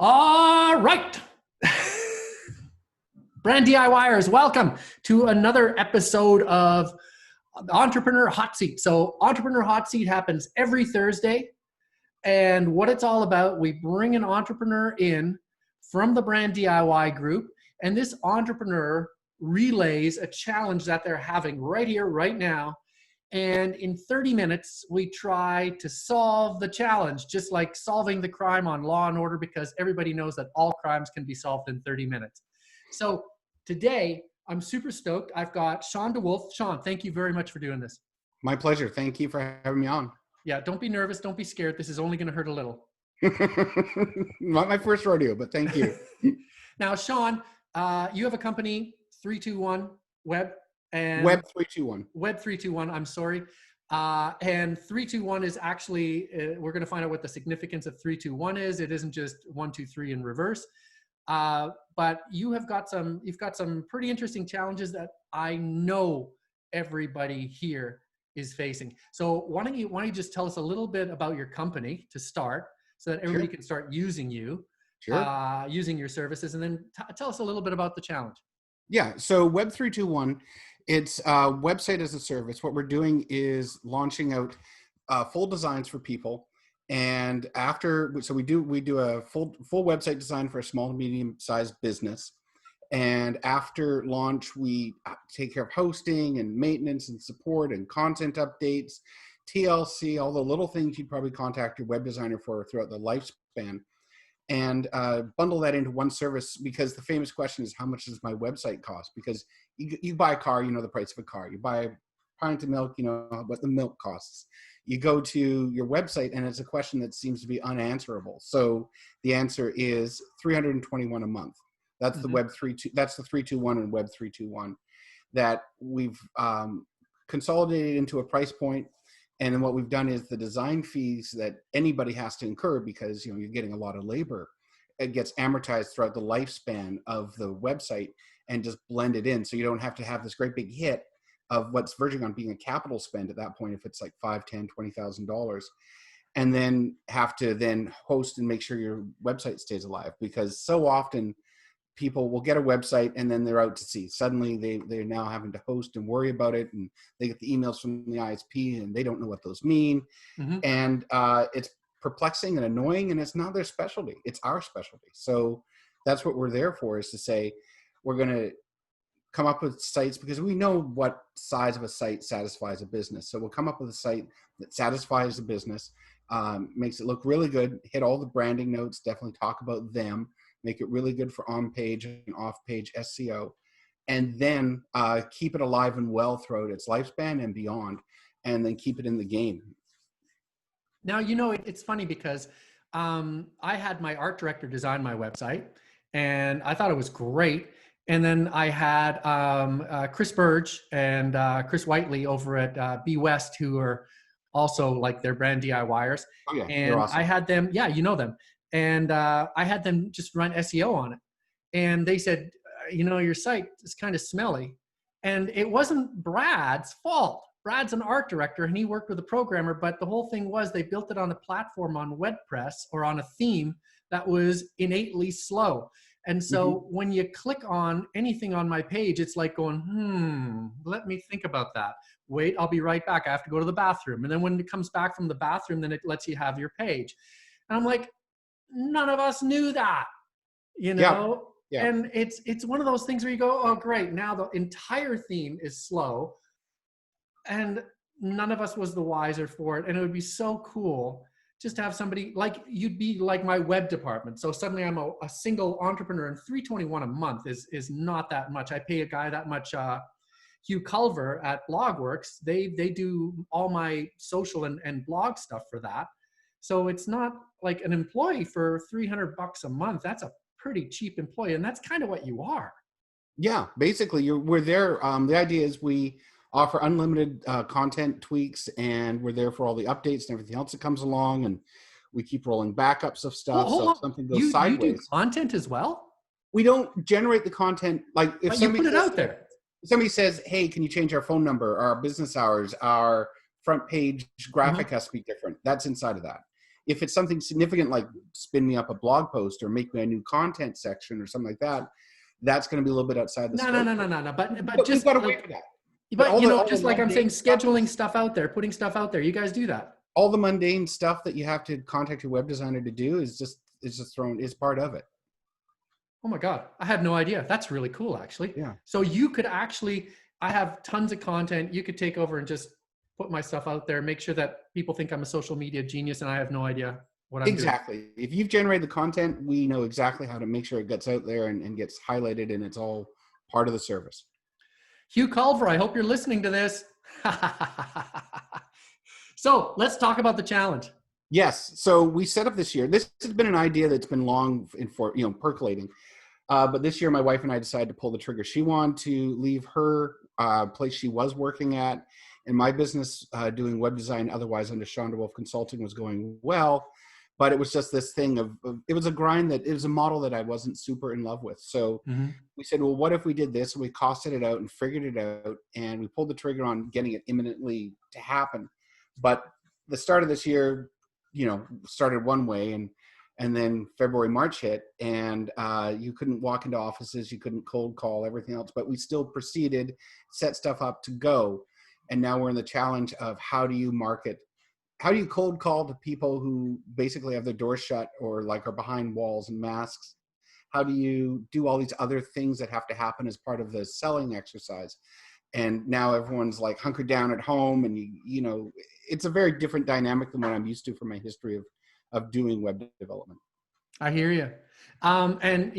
All right. Brand DIYers, welcome to another episode of Entrepreneur Hot Seat. So Entrepreneur Hot Seat happens every Thursday. And what it's all about, we bring an entrepreneur in from the Brand DIY group, and this entrepreneur relays a challenge that they're having right here, right now. And in 30 minutes, we try to solve the challenge, just like solving the crime on Law and Order, because everybody knows that all crimes can be solved in 30 minutes. So today, I'm super stoked. I've got Shawn DeWolfe. Shawn, thank you very much for doing this. My pleasure. Thank you for having me on. Yeah, don't be nervous. Don't be scared. This is only going to hurt a little. Not my first rodeo, but thank you. Now, Shawn, you have a company, 321 Web. And Web 321. Web 321, I'm sorry. And 321 is actually, we're going to find out what the significance of 321 is. It isn't just 1, 2, 3 in reverse. But you've got some pretty interesting challenges that I know everybody here is facing. So why don't you just tell us a little bit about your company to start, so that everybody can start using you, using your services, and then tell us a little bit about the challenge. Yeah, so Web 321, it's website as a service. What we're doing is launching out full designs for people. And so we do a full website design for a small to medium sized business. And after launch, we take care of hosting and maintenance and support and content updates, TLC, all the little things you'd probably contact your web designer for throughout the lifespan, and bundle that into one service. Because the famous question is, how much does my website cost? Because you buy a car, you know the price of a car. You buy a pint of milk, you know what the milk costs. You go to your website, and it's a question that seems to be unanswerable. So the answer is $321 a month. That's the that's the 321 and Web 321 that we've consolidated into a price point. And then what we've done is the design fees that anybody has to incur, because you're getting a lot of labor, it gets amortized throughout the lifespan of the website and just blended in. So you don't have to have this great big hit of what's verging on being a capital spend at that point, if it's like $5,000, $10,000, $20,000, and then have to then host and make sure your website stays alive. Because so often people will get a website and then they're out to sea. Suddenly they're now having to host and worry about it, and they get the emails from the ISP and they don't know what those mean. And it's perplexing and annoying, and it's not their specialty. It's our specialty. So that's what we're there for, is to say, we're going to come up with sites, because we know what size of a site satisfies a business. So we'll come up with a site that satisfies the business, makes it look really good, hit all the branding notes, definitely talk about them, make it really good for on-page and off-page SEO, and then keep it alive and well throughout its lifespan and beyond, and then keep it in the game. Now, it's funny because I had my art director design my website, and I thought it was great. And then I had Chris Burge and Chris Whiteley over at B West, who are also like their Brand DIYers. Oh yeah, and they're awesome. I had them, yeah, you know them. And I had them just run SEO on it. And they said, your site is kind of smelly. And it wasn't Brad's fault. Brad's an art director and he worked with a programmer, but the whole thing was they built it on a platform on WordPress, or on a theme that was innately slow. And so when you click on anything on my page, it's like going, let me think about that. Wait, I'll be right back. I have to go to the bathroom. And then when it comes back from the bathroom, then it lets you have your page. And I'm like, none of us knew that, Yeah. And it's one of those things where you go, oh, great. Now the entire theme is slow, and none of us was the wiser for it. And it would be so cool just to have somebody like, you'd be like my web department. So suddenly I'm a single entrepreneur, and $321 a month is not that much. I pay a guy that much. Hugh Culver at Blogworks, they do all my social and blog stuff for that. So it's not like an employee for $300 a month. That's a pretty cheap employee, and that's kind of what you are. Yeah, basically, we're there. The idea is we offer unlimited content tweaks, and we're there for all the updates and everything else that comes along, and we keep rolling backups of stuff. So if something goes sideways, you do content as well? We don't generate the content. Like if you put it out there. Somebody says, hey, can you change our phone number, our business hours, our front page graphic has to be different. That's inside of that. If it's something significant like spin me up a blog post or make me a new content section or something like that, that's going to be a little bit outside the No, no, scope. no, no, no, no. But But we've just got to wait like, for that. But but you know, all the just like I'm saying, mundane stuff, scheduling stuff out there, putting stuff out there. You guys do that. all the mundane stuff that you have to contact your web designer to do is just thrown, is part of it. Oh my God, I had no idea. That's really cool, actually. Yeah. So you could actually, I have tons of content. You could take over and just put my stuff out there, make sure that people think I'm a social media genius and I have no idea what I'm doing. Exactly. If you've generated the content, we know exactly how to make sure it gets out there and gets highlighted, and it's all part of the service. Hugh Culver, I hope you're listening to this. So let's talk about the challenge. Yes. So we set up this year. This has been an idea that's been long percolating. But this year, my wife and I decided to pull the trigger. She wanted to leave her place she was working at, and my business doing web design, otherwise under Shawn DeWolfe Consulting, was going well. But it was just this thing of it was a grind, that it was a model that I wasn't super in love with. So we said, well, what if we did this? And we costed it out and figured it out, and we pulled the trigger on getting it imminently to happen. But the start of this year, started one way, and then February, March hit, and you couldn't walk into offices, you couldn't cold call, everything else, but we still proceeded, set stuff up to go. And now we're in the challenge of how do you cold call to people who basically have their doors shut or like are behind walls and masks? How do you do all these other things that have to happen as part of the selling exercise? And now everyone's like hunkered down at home, and it's a very different dynamic than what I'm used to from my history of doing web development. I hear you. And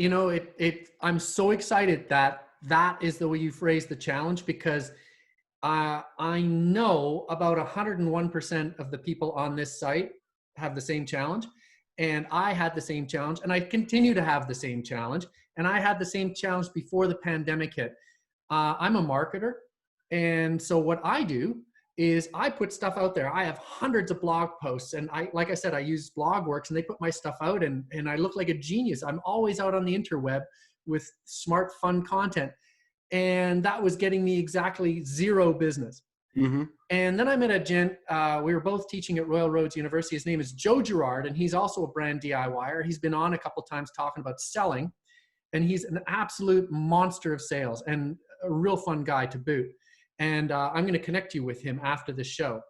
I'm so excited that is the way you phrase the challenge, because I know about 101% of the people on this site have the same challenge. And I had the same challenge, and I continue to have the same challenge. And I had the same challenge before the pandemic hit. I'm a marketer. And so what I do is I put stuff out there. I have hundreds of blog posts, and like I said, I use BlogWorks, and they put my stuff out, and I look like a genius. I'm always out on the interweb with smart, fun content. And that was getting me exactly zero business. Mm-hmm. And then I met a gent, we were both teaching at Royal Roads University. His name is Joe Girard, and he's also a brand DIYer. He's been on a couple times talking about selling, and he's an absolute monster of sales and a real fun guy to boot. And I'm going to connect you with him after the show.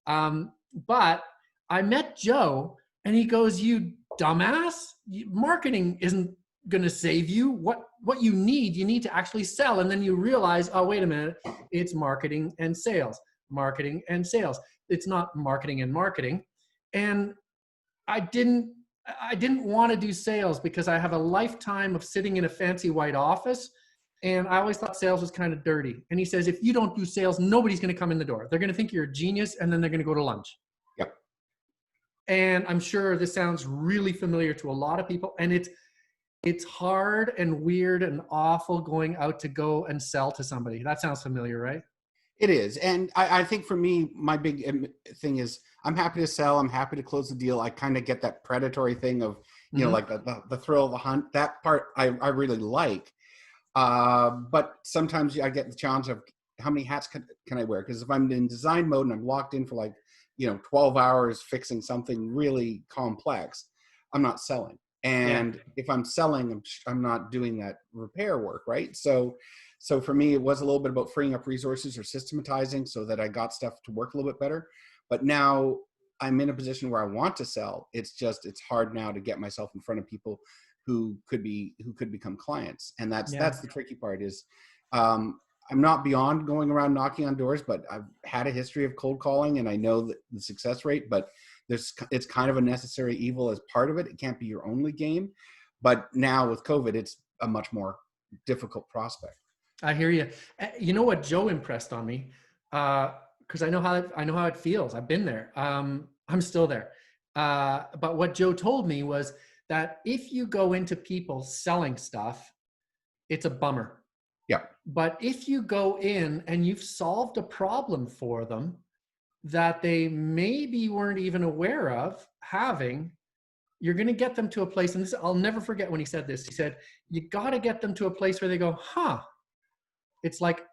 But I met Joe, and he goes, "You dumbass, marketing isn't going to save you. What you need to actually sell." And then you realize, oh, wait a minute, it's marketing and sales, marketing and sales. It's not marketing and marketing. And I didn't want to do sales because I have a lifetime of sitting in a fancy white office. And I always thought sales was kind of dirty. And he says, if you don't do sales, nobody's going to come in the door. They're going to think you're a genius, and then they're going to go to lunch. Yep. And I'm sure this sounds really familiar to a lot of people. And it's hard and weird and awful going out to go and sell to somebody. That sounds familiar, right? It is. And I think for me, my big thing is I'm happy to sell. I'm happy to close the deal. I kind of get that predatory thing of, like the thrill of the hunt. That part I really like. But sometimes I get the challenge of how many hats can I wear? Because if I'm in design mode and I'm locked in for 12 hours fixing something really complex, I'm not selling. And if I'm selling, I'm not doing that repair work, right? So for me, it was a little bit about freeing up resources or systematizing so that I got stuff to work a little bit better. But now I'm in a position where I want to sell. It's hard now to get myself in front of people who could become clients. And that's the tricky part is, I'm not beyond going around knocking on doors, but I've had a history of cold calling, and I know the success rate, but it's kind of a necessary evil as part of it. It can't be your only game. But now with COVID, it's a much more difficult prospect. I hear you. You know what Joe impressed on me? Because I know how it feels. I've been there. I'm still there. But what Joe told me was that if you go into people selling stuff, it's a bummer. Yeah. But if you go in and you've solved a problem for them that they maybe weren't even aware of having, you're going to get them to a place. And I'll never forget when he said this. He said, you got to get them to a place where they go, huh, it's like,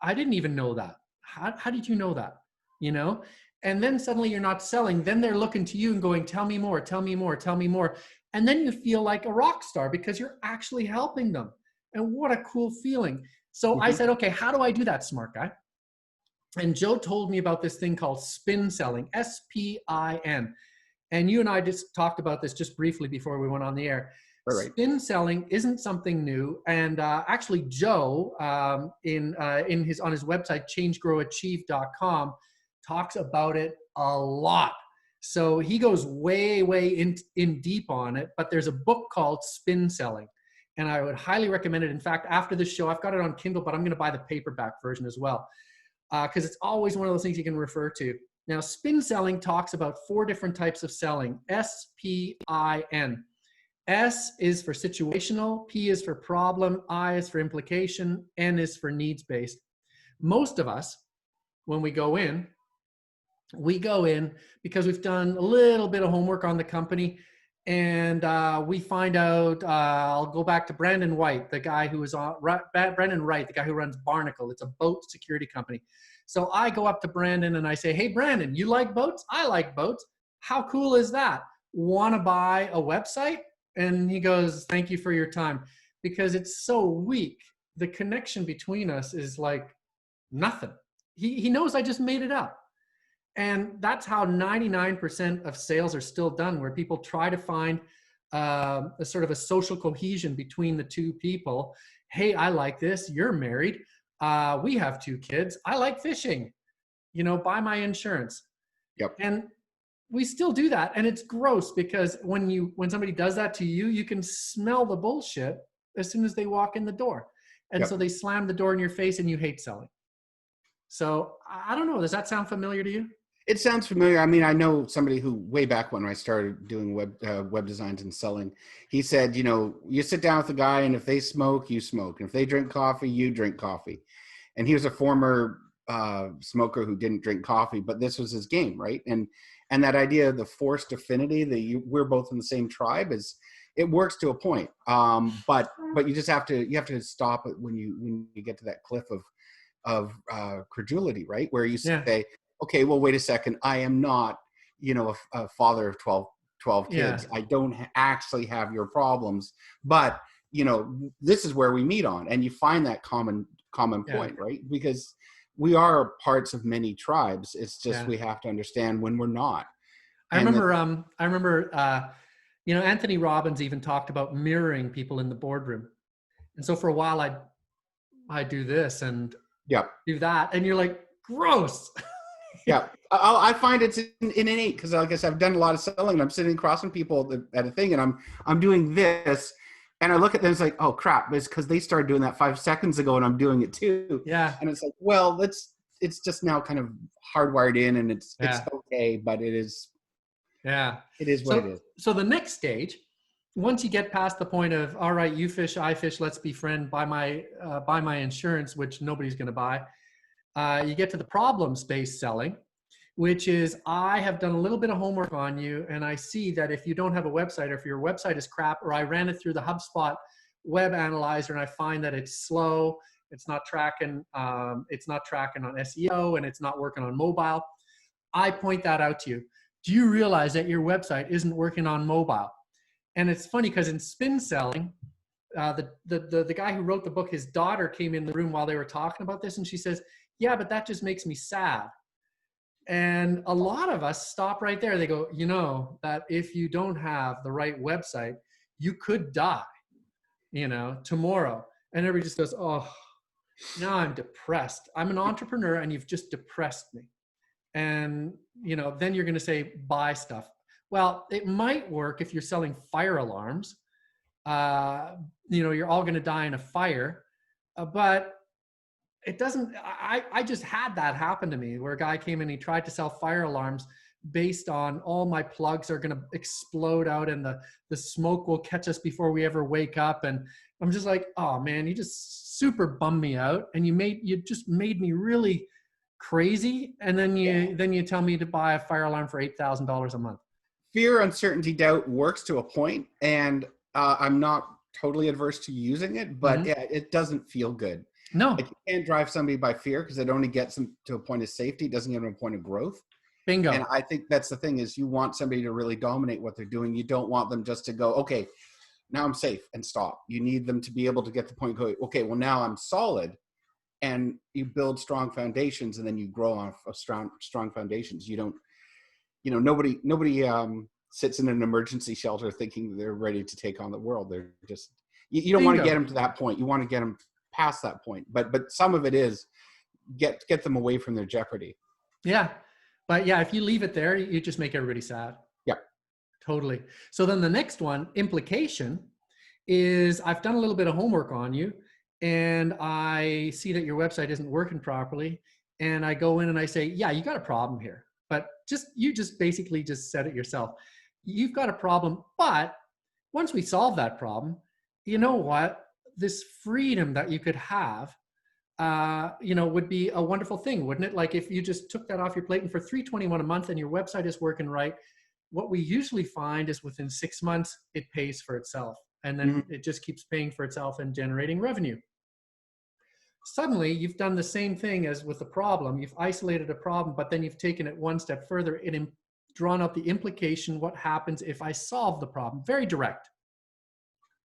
I didn't even know that. How did you know that? you know? And then suddenly you're not selling. Then they're looking to you and going, tell me more, tell me more, tell me more. And then you feel like a rock star because you're actually helping them. And what a cool feeling. So I Hmm. said, okay, how do I do that, smart guy? And Joe told me about this thing called spin selling, SPIN. And you and I just talked about this just briefly before we went on the air. Right. Spin selling isn't something new, and actually, Joe in his on his website changegrowachieve.com talks about it a lot. So he goes way in deep on it. But there's a book called Spin Selling, and I would highly recommend it. In fact, after this show, I've got it on Kindle, but I'm going to buy the paperback version as well because it's always one of those things you can refer to. Now, spin selling talks about 4 different types of selling. SPIN. S is for situational, P is for problem, I is for implication, N is for needs-based. Most of us, when we go in because we've done a little bit of homework on the company, and we find out, I'll go back to Brandon White, the guy who was on, Brandon Wright, the guy who runs Barnacle. It's a boat security company. So I go up to Brandon and I say, hey, Brandon, you like boats? I like boats. How cool is that? Want to buy a website? And he goes, thank you for your time. Because it's so weak. The connection between us is like nothing. He knows I just made it up. And that's how 99% of sales are still done, where people try to find a sort of a social cohesion between the two people. Hey, I like this. You're married. We have 2 kids. I like fishing. Buy my insurance. Yep. And we still do that. And it's gross because when somebody does that to you, you can smell the bullshit as soon as they walk in the door. And so they slam the door in your face and you hate selling. So I don't know. Does that sound familiar to you? It sounds familiar. I mean, I know somebody who way back when I started doing web designs and selling, he said, you sit down with a guy and if they smoke, you smoke. And if they drink coffee, you drink coffee. And he was a former smoker who didn't drink coffee, but this was his game, right? And that idea of the forced affinity that we're both in the same tribe it works to a point. But you just have to stop it when you get to that cliff of credulity, right? Where you say, okay, well, wait a second. I am not, a father of 12 kids. I don't actually have your problems, but this is where we meet on, and you find that common point, right? Because we are parts of many tribes. It's just, we have to understand when we're not. I remember, Anthony Robbins even talked about mirroring people in the boardroom. And so for a while I do this and do that. And you're like, gross. Yeah, I find it's innate because, like I said, I've done a lot of selling. And I'm sitting across from people at a thing, and I'm doing this, and I look at them. It's like, oh crap! It's because they started doing that 5 seconds ago, and I'm doing it too. Yeah. And it's like, well, it's just now kind of hardwired in, and it's okay, but it is. Yeah. It is what it is. So the next stage, once you get past the point of, all right, you fish, I fish, let's be friends, buy my insurance, which nobody's going to buy. You get to the problem-based selling, which is, I have done a little bit of homework on you, and I see that if you don't have a website, or if your website is crap, or I ran it through the HubSpot web analyzer and I find that it's slow, it's not tracking on SEO, and it's not working on mobile, I point that out to you. Do you realize that your website isn't working on mobile? And it's funny because in spin selling, the guy who wrote the book, his daughter came in the room while they were talking about this, and she says, yeah, but that just makes me sad. And a lot of us stop right there. They go, that if you don't have the right website, you could die, tomorrow. And everybody just goes, oh, now I'm depressed. I'm an entrepreneur and you've just depressed me. And, then you're going to say, buy stuff. Well, it might work if you're selling fire alarms. You're all going to die in a fire, but it doesn't. I just had that happen to me, where a guy came in, he tried to sell fire alarms based on all my plugs are going to explode out and the smoke will catch us before we ever wake up. And I'm just like, oh man, you just super bummed me out, and you just made me really crazy. And then you tell me to buy a fire alarm for $8,000 a month. Fear, uncertainty, doubt works to a point, and I'm not totally adverse to using it, but it doesn't feel good. No. Like you can't drive somebody by fear because it only gets them to a point of safety. It doesn't get them to a point of growth. And Bingo. I think that's the thing is you want somebody to really dominate what they're doing. You don't want them just to go, okay, now I'm safe and stop. You need them to be able to get the point going, okay, well now I'm solid, and you build strong foundations and then you grow off of strong foundations. You don't, nobody sits in an emergency shelter thinking they're ready to take on the world. They're just, you don't want to get Bingo. them to that point. You want to get them past that point. But some of it is get them away from their jeopardy. Yeah. But yeah, if you leave it there, you just make everybody sad. Yeah. Totally. So then the next one, implication, is I've done a little bit of homework on you and I see that your website isn't working properly. And I go in and I say, yeah, you got a problem here. But you just basically just said it yourself. You've got a problem. But once we solve that problem, you know what? This freedom that you could have, would be a wonderful thing, wouldn't it? Like if you just took that off your plate and for $321 a month and your website is working right, what we usually find is within 6 months, it pays for itself. And then it just keeps paying for itself and generating revenue. Suddenly, you've done the same thing as with the problem. You've isolated a problem, but then you've taken it one step further and drawn out the implication, what happens if I solve the problem? Very direct,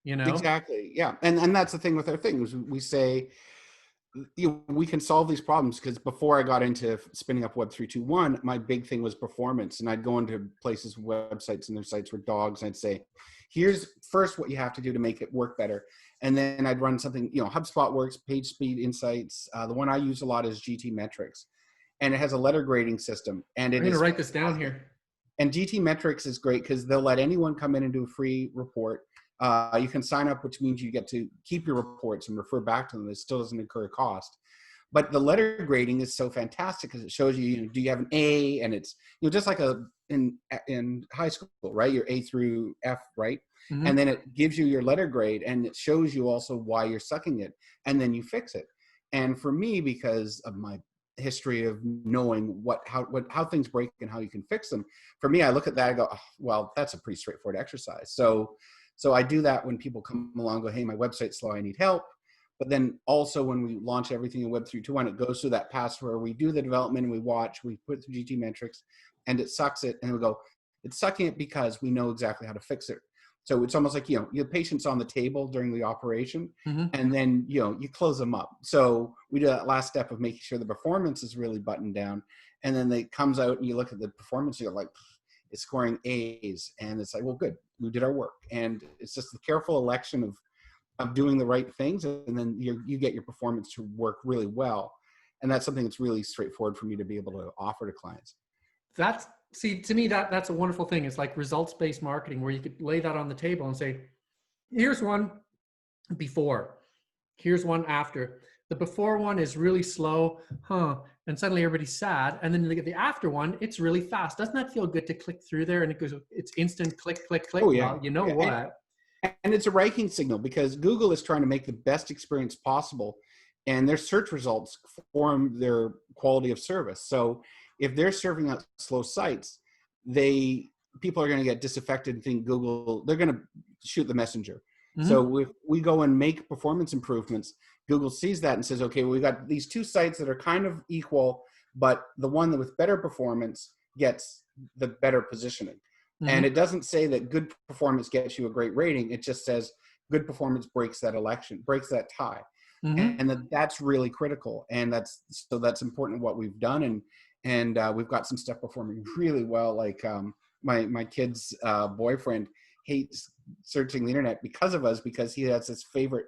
Exactly. Yeah. And that's the thing with our things. We say, we can solve these problems because before I got into spinning up Web 3.2.1, my big thing was performance. And I'd go into places, websites, and their sites were dogs. And I'd say, here's first what you have to do to make it work better. And then I'd run something, HubSpot works, page speed insights. The one I use a lot is GT metrics, and it has a letter grading system. And I'm going to write this down here. And GT metrics is great because they'll let anyone come in and do a free report. You can sign up, which means you get to keep your reports and refer back to them. It still doesn't incur a cost. But the letter grading is so fantastic because it shows you, do you have an A? And it's, just like in high school, right? Your A through F, right? Mm-hmm. And then it gives you your letter grade and it shows you also why you're sucking it. And then you fix it. And for me, because of my history of knowing how things break and how you can fix them, for me, I look at that, I go, oh, well, that's a pretty straightforward exercise. So I do that when people come along and go, hey, my website's slow, I need help. But then also when we launch everything in Web 3.2.1, it goes through that pass where we do the development and we watch, we put through GT metrics and it sucks it. And we go, it's sucking it because we know exactly how to fix it. So it's almost like, your patient's on the table during the operation and then, you close them up. So we do that last step of making sure the performance is really buttoned down. And then it comes out and you look at the performance, you're like, it's scoring A's. And it's like, well, good, we did our work. And it's just the careful election of doing the right things. And then you get your performance to work really well. And that's something that's really straightforward for me to be able to offer to clients. To me, that's a wonderful thing. It's like results-based marketing where you could lay that on the table and say, here's one before, here's one after. The before one is really slow, and suddenly everybody's sad. And then you look at the after one, it's really fast. Doesn't that feel good to click through there? And it's instant click, click, click. Oh, yeah. Well, what? And it's a ranking signal because Google is trying to make the best experience possible. And their search results form their quality of service. So if they're serving out slow sites, people are going to get disaffected and think Google, they're going to shoot the messenger. So if we go and make performance improvements, Google sees that and says, okay, well, we got these two sites that are kind of equal, but the one that with better performance gets the better positioning. And it doesn't say that good performance gets you a great rating. It just says good performance breaks that tie. And that's really critical. And that's important what we've done. And we've got some stuff performing really well. Like my kid's boyfriend hates searching the internet because of us, because he has his favorite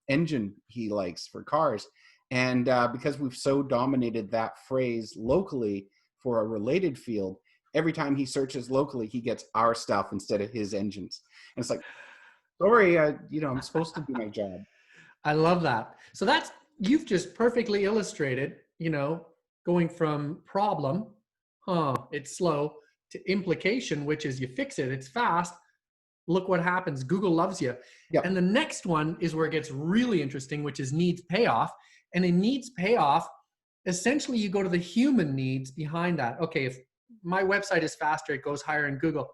engine he likes for cars. And because we've so dominated that phrase locally for a related field, every time he searches locally, he gets our stuff instead of his engines. And it's like, sorry, I'm supposed to do my job. I love that. So you've just perfectly illustrated, going from problem, it's slow, to implication, which is you fix it, it's fast. Look what happens. Google loves you. Yep. And the next one is where it gets really interesting, which is needs payoff. And in needs payoff, essentially you go to the human needs behind that. Okay, if my website is faster, it goes higher in Google.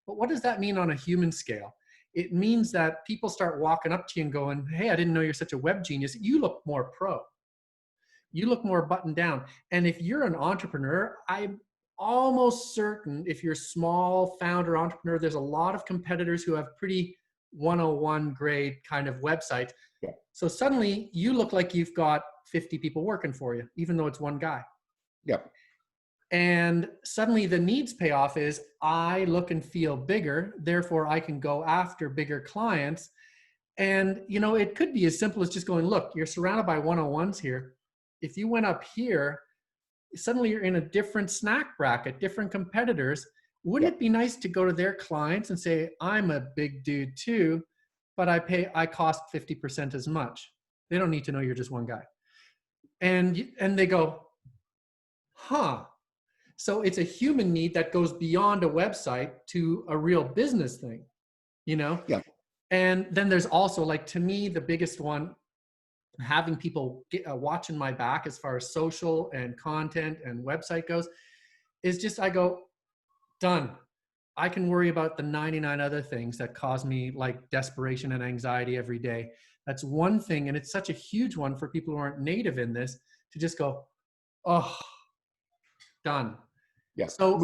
But what does that mean on a human scale? it means that people start walking up to you and going, hey, I didn't know you're such a web genius. You look more pro. You look more buttoned down. And if you're an entrepreneur, I'm almost certain if you're a small founder entrepreneur, there's a lot of competitors who have pretty 101 grade kind of websites. Yeah. So suddenly you look like you've got 50 people working for you, even though it's one guy. Yep. And suddenly the needs payoff is I look and feel bigger, therefore I can go after bigger clients. And, you know, it could be as simple as just going, look, you're surrounded by 101s here. If you went up here, suddenly you're in a different snack bracket, different competitors. Wouldn't it be nice to go to their clients and say, I'm a big dude too, but I cost 50% as much. They don't need to know you're just one guy. And they go, huh. So it's a human need that goes beyond a website to a real business thing, you know? Yeah. And then there's also, like, to me, the biggest one, having people watching my back as far as social and content and website goes, is just, I go, done. I can worry about the 99 other things that cause me like desperation and anxiety every day. That's one thing. And it's such a huge one for people who aren't native in this to just go, oh, done. Yeah. So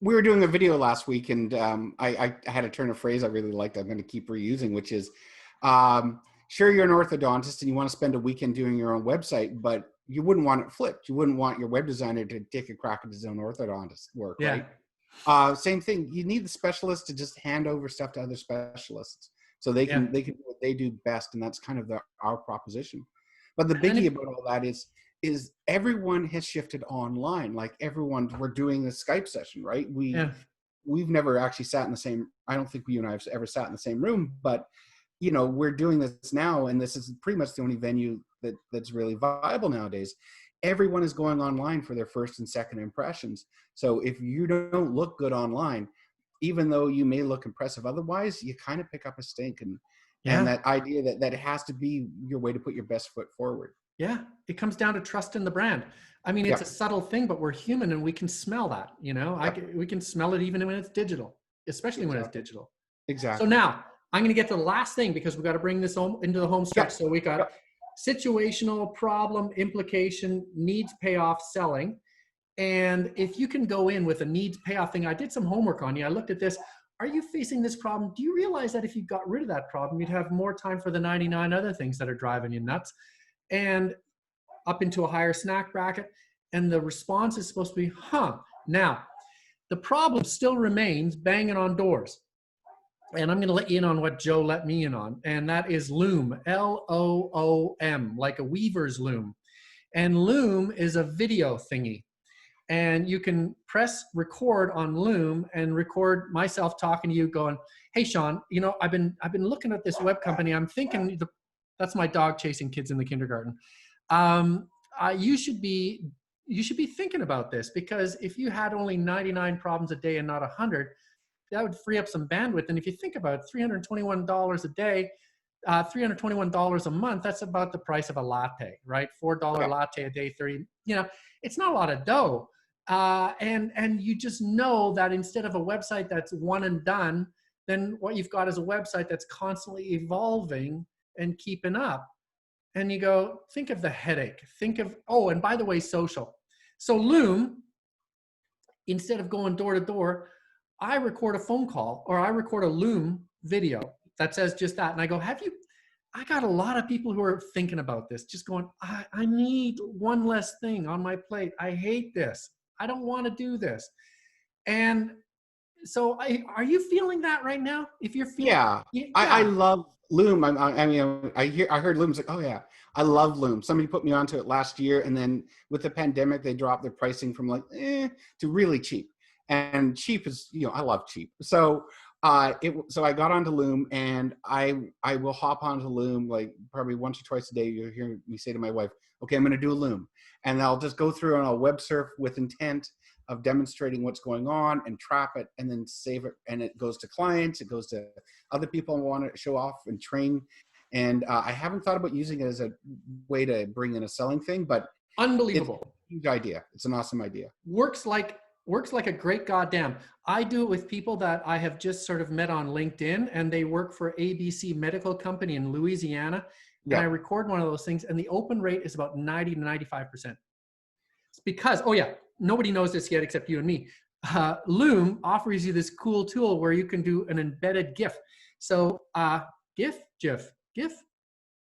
we were doing a video last week, and I had a turn of phrase I really liked. I'm going to keep reusing, which is, sure, you're an orthodontist and you want to spend a weekend doing your own website, but you wouldn't want it flipped. You wouldn't want your web designer to take a crack at his own orthodontist work, yeah. right? Same thing. You need the specialist to just hand over stuff to other specialists so they can do what they do best, and that's kind of our proposition. But the biggie about all that is everyone has shifted online. Like we're doing a Skype session, right? We've never actually sat in the same. I don't think you and I have ever sat in the same room, but you know, we're doing this now, and this is pretty much the only venue that's really viable nowadays. Everyone is going online for their first and second impressions. So if you don't look good online, even though you may look impressive otherwise, you kind of pick up a stink. And that idea that it has to be your way to put your best foot forward. Yeah, it comes down to trust in the brand. I mean, it's a subtle thing, but we're human and we can smell that, you know? We can smell it even when it's digital, especially when it's digital. Exactly. So now I'm going to get to the last thing because we've got to bring this home into the home stretch. So we got situational, problem, implication, needs, payoff, selling. And if you can go in with a needs payoff thing, I did some homework on you. I looked at this. Are you facing this problem? Do you realize that if you got rid of that problem, you'd have more time for the 99 other things that are driving you nuts and up into a higher snack bracket? And the response is supposed to be, huh. Now, the problem still remains banging on doors. And I'm going to let you in on what Joe let me in on. And that is Loom, Loom, like a weaver's loom. And Loom is a video thingy. And you can press record on Loom and record myself talking to you going, hey, Shawn, you know, I've been looking at this web company. I'm thinking, that's my dog chasing kids in the kindergarten. You should be thinking about this, because if you had only 99 problems a day and not 100, that would free up some bandwidth. And if you think about it, $321 a day, $321 a month, that's about the price of a latte, right? $4 latte a day, 30, you know, it's not a lot of dough. And you just know that instead of a website that's one and done, then what you've got is a website that's constantly evolving and keeping up. And you go, think of the headache. Think of, oh, and by the way, social. So Loom, instead of going door to door, I record a phone call or I record a Loom video that says just that. And I go, I got a lot of people who are thinking about this, just going, I need one less thing on my plate. I hate this. I don't want to do this. And so are you feeling that right now? If you're feeling, I love Loom. I heard Loom's like, oh yeah, I love Loom. Somebody put me onto it last year, and then with the pandemic, they dropped their pricing from like to really cheap. And cheap is, you know, I love cheap. So so I got onto Loom, and I will hop onto Loom like probably once or twice a day. You'll hear me say to my wife, okay, I'm going to do a Loom, and I'll just go through and I'll web surf with intent of demonstrating what's going on and trap it and then save it. And it goes to clients, it goes to other people who want to show off and train. And I haven't thought about using it as a way to bring in a selling thing, but unbelievable. It's a huge idea. It's an awesome idea. Works like Works like a great goddamn. I do it with people that I have just sort of met on LinkedIn, and they work for ABC Medical Company in Louisiana. And I Yeah. record one of those things, and the open rate is about 90 to 95%. It's because, oh yeah, nobody knows this yet except you and me. Loom offers you this cool tool where you can do an embedded GIF. So GIF.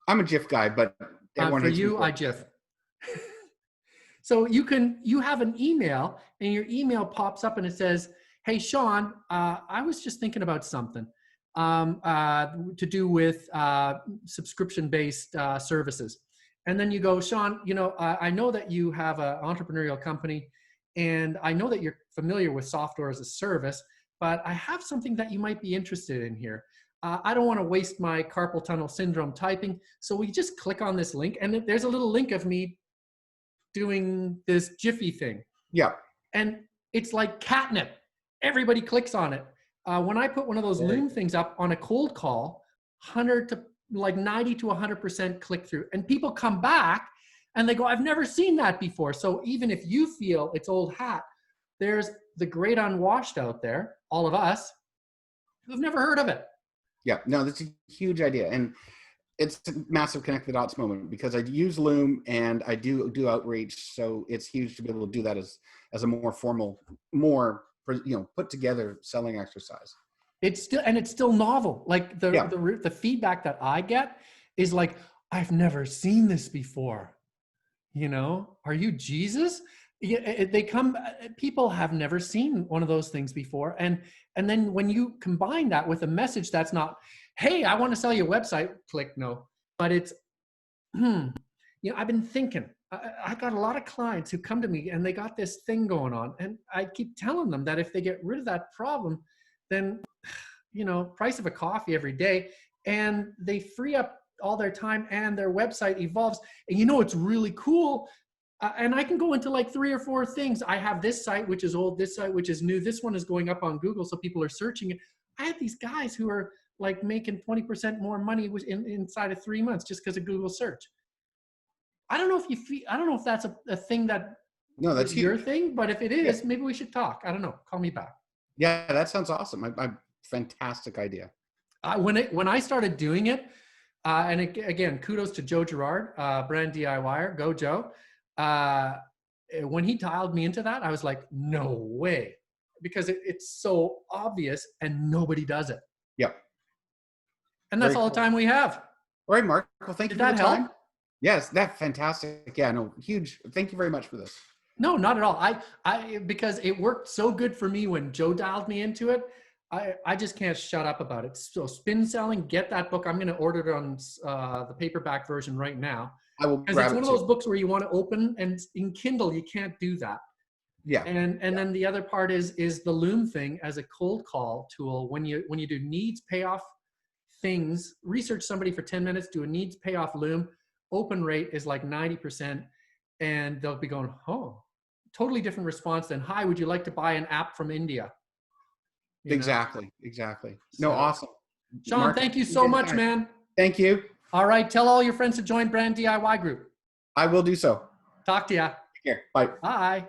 I'm a GIF guy, but everyone For hates me you, for I it. GIF. So you have an email, and your email pops up and it says, "Hey Shawn, I was just thinking about something to do with subscription-based services." And then you go, "Shawn, I know that you have an entrepreneurial company, and I know that you're familiar with software as a service, but I have something that you might be interested in here. I don't want to waste my carpal tunnel syndrome typing, so we just click on this link, and there's a little link of me doing this Jiffy thing. Yeah. And it's like catnip. Everybody clicks on it. When I put one of those Loom things up on a cold call, 100 to like 90 to 100% click through. And people come back and they go, I've never seen that before. So even if you feel it's old hat, there's the great unwashed out there, all of us, who've never heard of it. Yeah. No, that's a huge idea. And it's a massive connect the dots moment because I use Loom and I do outreach. So it's huge to be able to do that as a more formal, more, put together selling exercise. It's still novel. Like the feedback that I get is like, I've never seen this before. Are you Jesus? People have never seen one of those things before. And then when you combine that with a message that's not, hey, I want to sell you a website, click no. But it's, I've been thinking, I got a lot of clients who come to me and they got this thing going on. And I keep telling them that if they get rid of that problem, then, price of a coffee every day, and they free up all their time and their website evolves. And it's really cool. And I can go into like 3 or 4 things. I have this site, which is old, this site, which is new. This one is going up on Google, so people are searching it. I have these guys who are like making 20% more money inside of 3 months just because of Google search. I don't know if that's a thing that that's is your huge. thing, but if it is, maybe we should talk. I don't know. Call me back. Yeah, that sounds awesome. Fantastic idea. When I started doing it, and again, kudos to Joe Girard, brand DIYer, go Joe. When he dialed me into that, I was like, no way, because it's so obvious and nobody does it. Yep. And that's all the time we have. All right, Mark. Well, thank you for the time. Help? Yes, that's fantastic. Yeah, no, huge. Thank you very much for this. No, not at all. I because it worked so good for me when Joe dialed me into it. I just can't shut up about it. So spin selling, get that book. I'm going to order it on the paperback version right now. I will because it's one of those books where you want to open, and in Kindle you can't do that. Yeah. And then the other part is the Loom thing as a cold call tool. When you do needs payoff things, research somebody for 10 minutes, do a needs payoff Loom. Open rate is like 90%, and they'll be going, oh, totally different response than, hi, would you like to buy an app from India? Exactly. No, awesome. Shawn, Mark, thank you so much, man. Thank you. All right. Tell all your friends to join Brand DIY Group. I will do so. Talk to ya. Take care. Bye. Bye.